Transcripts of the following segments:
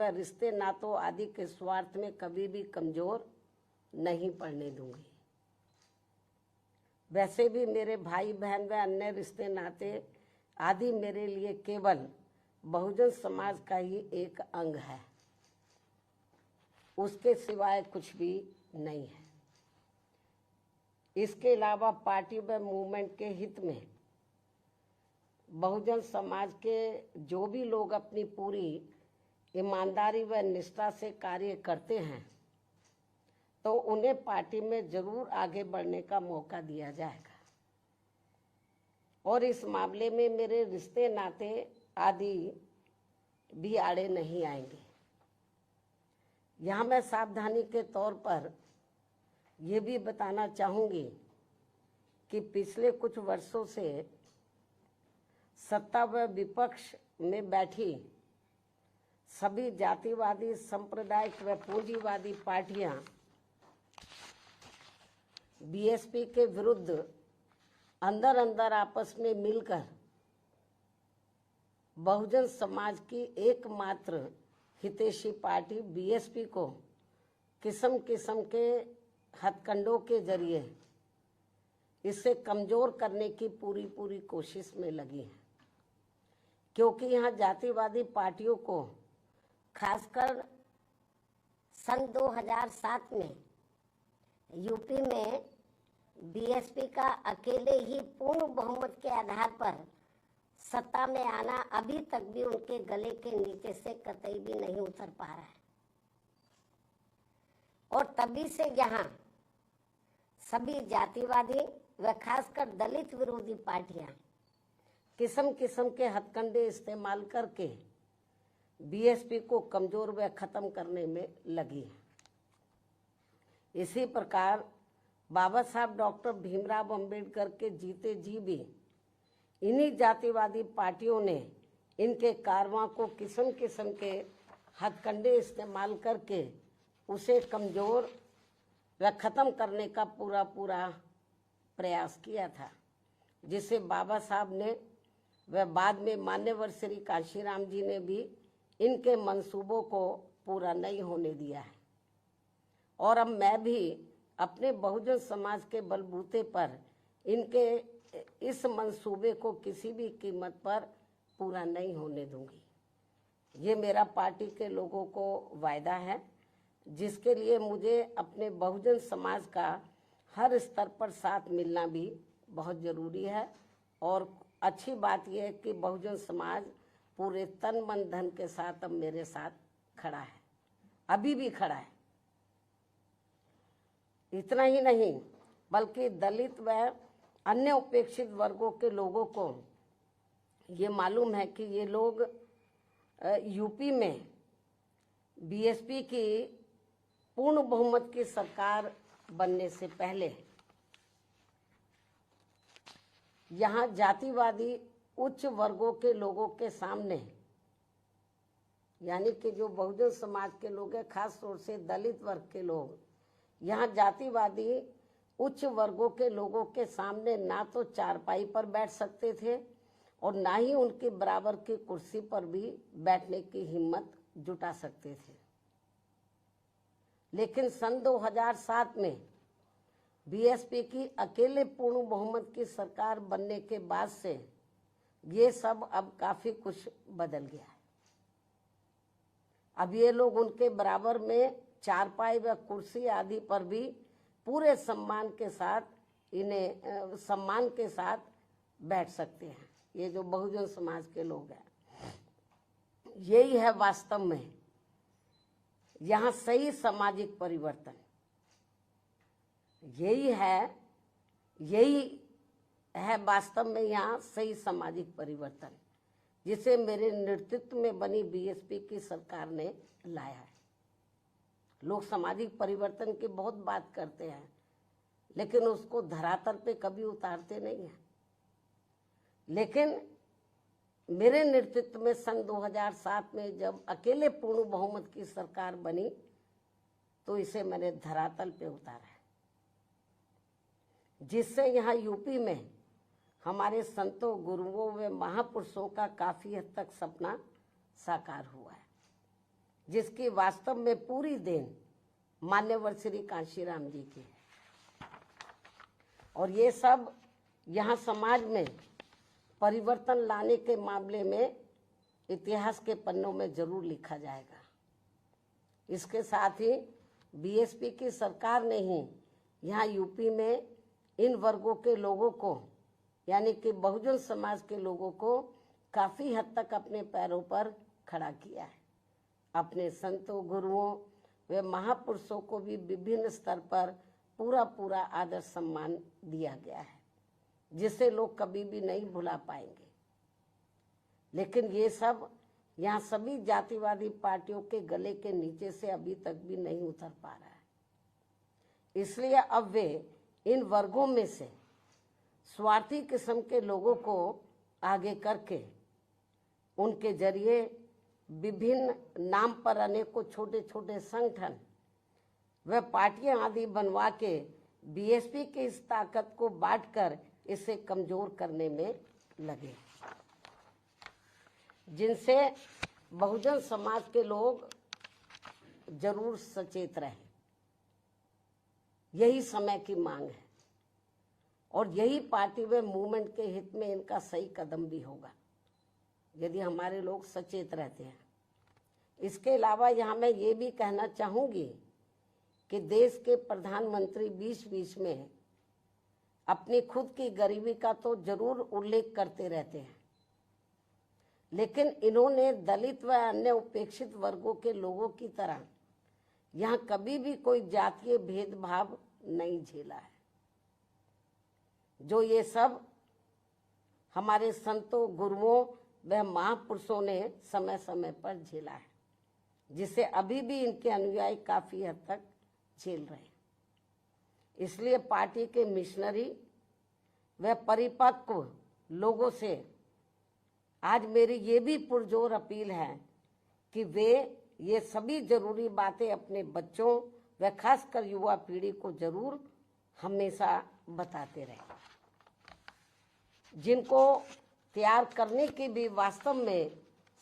रिश्ते नातों आदि के स्वार्थ में कभी भी कमजोर नहीं पड़ने दूंगी। वैसे भी मेरे भाई बहन व अन्य रिश्ते नाते आदि मेरे लिए केवल बहुजन समाज का ही एक अंग है, उसके सिवाय कुछ भी नहीं है। इसके अलावा पार्टी व मूवमेंट के हित में बहुजन समाज के जो भी लोग अपनी पूरी ईमानदारी व निष्ठा से कार्य करते हैं तो उन्हें पार्टी में जरूर आगे बढ़ने का मौका दिया जाएगा और इस मामले में मेरे रिश्ते नाते आदि भी आड़े नहीं आएंगे। यहाँ मैं सावधानी के तौर पर ये भी बताना चाहूँगी कि पिछले कुछ वर्षों से सत्ता व विपक्ष में बैठी सभी जातिवादी, सांप्रदायिक व पूंजीवादी पार्टियां बीएसपी के विरुद्ध अंदर अंदर आपस में मिलकर बहुजन समाज की एकमात्र हितैषी पार्टी बीएसपी को किस्म किस्म के हथकंडों के जरिए इससे कमजोर करने की पूरी कोशिश में लगी है, क्योंकि यहाँ जातिवादी पार्टियों को खासकर सन 2007 में यूपी में बीएसपी का अकेले ही पूर्ण बहुमत के आधार पर सत्ता में आना अभी तक भी उनके गले के नीचे से कतई भी नहीं उतर पा रहा है। और तभी से यहाँ सभी जातिवादी व खासकर दलित विरोधी पार्टियां किस्म किस्म के हथकंडे इस्तेमाल करके बीएसपी को कमजोर व खत्म करने में लगी है। इसी प्रकार बाबा साहब डॉक्टर भीमराव अंबेडकर के जीते जी भी इन्हीं जातिवादी पार्टियों ने इनके कारवां को किस्म किस्म के हथकंडे इस्तेमाल करके उसे कमजोर व खत्म करने का पूरा प्रयास किया था, जिसे बाबा साहब ने व बाद में मान्यवर श्री कांशीराम जी ने भी इनके मंसूबों को पूरा नहीं होने दिया है। और अब मैं भी अपने बहुजन समाज के बलबूते पर इनके इस मंसूबे को किसी भी कीमत पर पूरा नहीं होने दूंगी। ये मेरा पार्टी के लोगों को वायदा है, जिसके लिए मुझे अपने बहुजन समाज का हर स्तर पर साथ मिलना भी बहुत ज़रूरी है। और अच्छी बात यह है कि बहुजन समाज पूरे तन मन धन के साथ अब मेरे साथ खड़ा है, अभी भी खड़ा है। इतना ही नहीं बल्कि दलित व अन्य उपेक्षित वर्गों के लोगों को ये मालूम है कि ये लोग यूपी में बीएसपी की पूर्ण बहुमत की सरकार बनने से पहले यहाँ जातिवादी उच्च वर्गों के लोगों के सामने, यानी कि जो बहुजन समाज के लोग हैं, खास तौर से दलित वर्ग के लोग, यहाँ जातिवादी उच्च वर्गों के लोगों के सामने ना तो चारपाई पर बैठ सकते थे और ना ही उनके बराबर की कुर्सी पर भी बैठने की हिम्मत जुटा सकते थे। लेकिन सन 2007 में बीएसपी की अकेले पूर्ण बहुमत की सरकार बनने के बाद से ये सब अब काफी कुछ बदल गया है। अब ये लोग उनके बराबर में चारपाई व कुर्सी आदि पर भी पूरे सम्मान के साथ बैठ सकते हैं। ये जो बहुजन समाज के लोग हैं, यही है वास्तव में यहाँ सही सामाजिक परिवर्तन। यही है वास्तव में यहाँ सही सामाजिक परिवर्तन, जिसे मेरे नेतृत्व में बनी बीएसपी की सरकार ने लाया है। लोग सामाजिक परिवर्तन की बहुत बात करते हैं, लेकिन उसको धरातल पे कभी उतारते नहीं हैं। लेकिन मेरे नेतृत्व में सन 2007 में जब अकेले पूर्ण बहुमत की सरकार बनी तो इसे मैंने धरातल पे उतारा है, जिससे यहाँ यूपी में हमारे संतों, गुरुओं व महापुरुषों का काफी हद तक सपना साकार हुआ है। जिसकी वास्तव में पूरी देन मान्यवर श्री कांशीराम जी की है। और ये सब यहाँ समाज में परिवर्तन लाने के मामले में इतिहास के पन्नों में जरूर लिखा जाएगा। इसके साथ ही बीएसपी की सरकार ने ही यहाँ यूपी में इन वर्गों के लोगों को, यानी कि बहुजन समाज के लोगों को काफ़ी हद तक अपने पैरों पर खड़ा किया है। अपने संतों, गुरुओं व महापुरुषों को भी विभिन्न स्तर पर पूरा आदर सम्मान दिया गया है, जिसे लोग कभी भी नहीं भुला पाएंगे। लेकिन ये सब यहाँ सभी जातिवादी पार्टियों के गले के नीचे से अभी तक भी नहीं उतर पा रहा है। इसलिए अब वे इन वर्गों में से स्वार्थी किस्म के लोगों को आगे करके उनके जरिए विभिन्न नाम पर अनेकों छोटे छोटे संगठन व पार्टियां आदि बनवा के बीएसपी की इस ताकत को बांटकर इसे कमजोर करने में लगे, जिनसे बहुजन समाज के लोग जरूर सचेत रहें। यही समय की मांग है और यही पार्टी व मूवमेंट के हित में इनका सही कदम भी होगा, यदि हमारे लोग सचेत रहते हैं। इसके अलावा यहाँ मैं ये भी कहना चाहूँगी कि देश के प्रधानमंत्री बीच में अपनी खुद की गरीबी का तो जरूर उल्लेख करते रहते हैं, लेकिन इन्होंने दलित व अन्य उपेक्षित वर्गों के लोगों की तरह यहाँ कभी भी कोई जातीय भेदभाव नहीं झेला है, जो ये सब हमारे संतों, गुरुओं व महापुरुषों ने समय समय पर झेला है, जिसे अभी भी इनके अनुयायी काफी हद तक झेल रहे हैं। इसलिए पार्टी के मिशनरी व परिपक्व लोगों से आज मेरी ये भी पुरजोर अपील है कि वे ये सभी जरूरी बातें अपने बच्चों व खासकर युवा पीढ़ी को जरूर हमेशा बताते रहें, जिनको तैयार करने की भी वास्तव में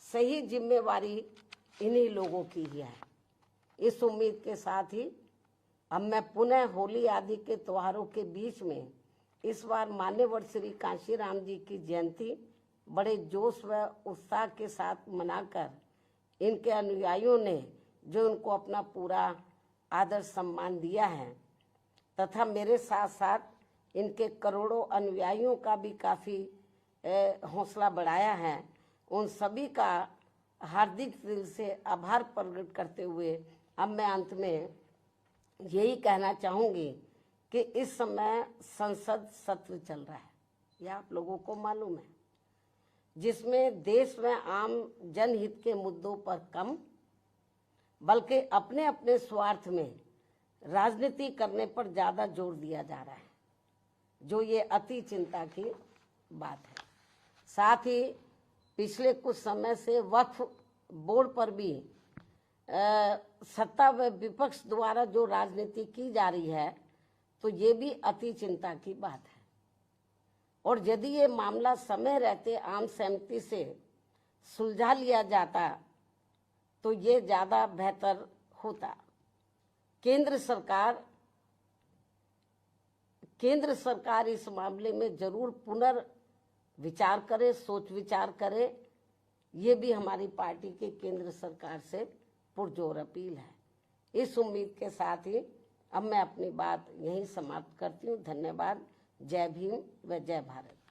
सही जिम्मेवारी इन्हीं लोगों की ही है। इस उम्मीद के साथ ही अब मैं पुनः होली आदि के त्योहारों के बीच में इस बार मान्यवर श्री कांशीराम जी की जयंती बड़े जोश व उत्साह के साथ मनाकर इनके अनुयायियों ने जो उनको अपना पूरा आदर सम्मान दिया है तथा मेरे साथ साथ इनके करोड़ों अनुयायियों का भी काफ़ी हौसला बढ़ाया है, उन सभी का हार्दिक दिल से आभार प्रकट करते हुए अब मैं अंत में यही कहना चाहूँगी कि इस समय संसद सत्र चल रहा है, यह आप लोगों को मालूम है, जिसमें देश में आम जनहित के मुद्दों पर कम बल्कि अपने अपने स्वार्थ में राजनीति करने पर ज़्यादा जोर दिया जा रहा है, जो ये अति चिंता की बात है। साथ ही पिछले कुछ समय से वक्फ बोर्ड पर भी सत्ता व विपक्ष द्वारा जो राजनीति की जा रही है, तो ये भी अति चिंता की बात है। और यदि ये मामला समय रहते आम सहमति से सुलझा लिया जाता तो ये ज़्यादा बेहतर होता। केंद्र सरकार इस मामले में जरूर पुनर्विचार करे, सोच विचार करे, ये भी हमारी पार्टी की केंद्र सरकार से पुरजोर अपील है। इस उम्मीद के साथ ही अब मैं अपनी बात यहीं समाप्त करती हूँ। धन्यवाद। जय भीम व जय भारत।